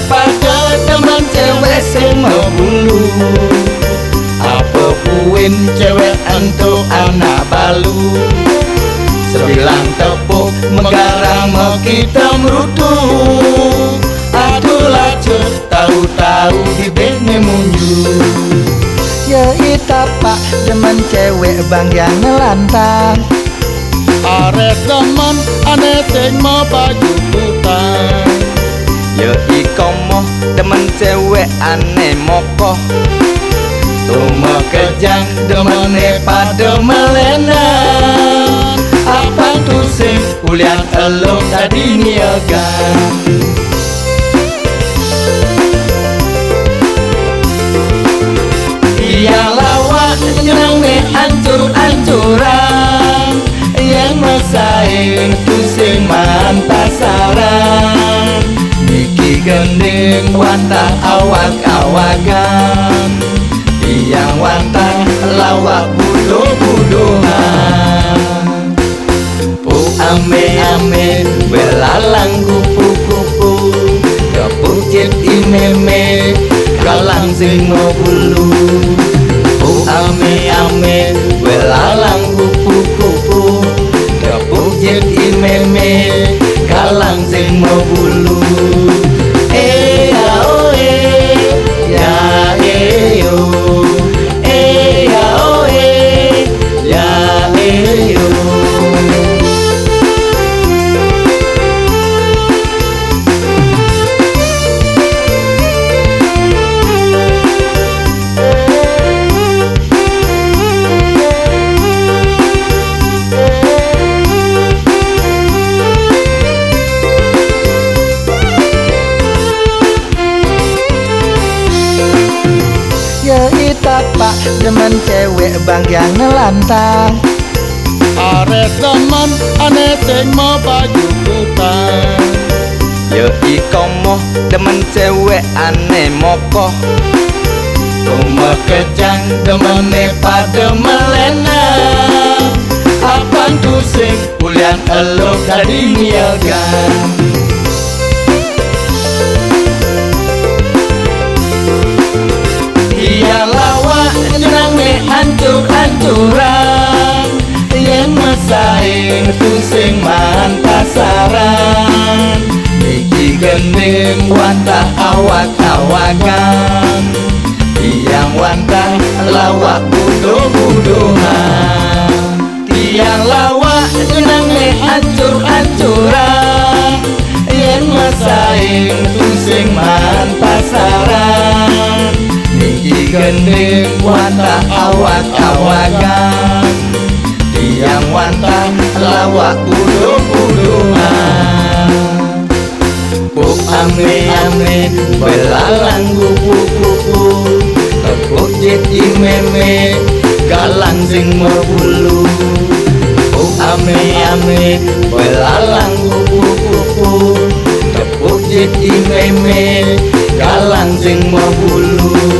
pada teman cewek sing mau bulu. Apa puin cewek untuk anak balu. Sebilang tepuk megarang mau kita merutu. Aduh lacur tahu-tahu di bene munyu. Ya ita pak demen cewek bang yang ngelantang. Arek temen aneh sing mau baju putang. Ya iko moh demen cewek aneh mokoh. Tuma kejang demene pada melenan. Apa tuh sing ulian elok tadi niagan. Yang lawak nyerang me ancur-ancuran. Yang masain pusing man pasaran. Niki gending wantah awak-awakan. Yang wantah lawak budo-budohan. Pu ame-ame belalang kupu-kupu. Kepuk jet imeme galang sing mau bulu. Pu ame-ame belalang kupu-kupu. Kepuk jet imeme galang sing mau bulu. Ya ita pak demen cewek bang yang ngelantang. Arek temen aneh sing mau baju putang. Ya iko moh demen cewek aneh mokoh. Tuma kejang demene pada melena. Apaan tuh sing ulian elok tadi niagan. Yang lawak nyerang me ancur-ancuran. Yang masain pusing man pasaran. Niki gending wantah awak-awakan. Yang wantah lawak budo-budohan. Yang lawak nyerang me ancur-ancuran. Yang masain pusing man pasaran. Niki gending wantah awak-awakan. Yang wantah lawak budo-budohan. Pu ame-ame belalang kupu-kupu. Tepuk jet imeme galang sing mau bulu. Pu ame-ame belalang kupu-kupu. Tepuk jet imeme galang sing mau bulu.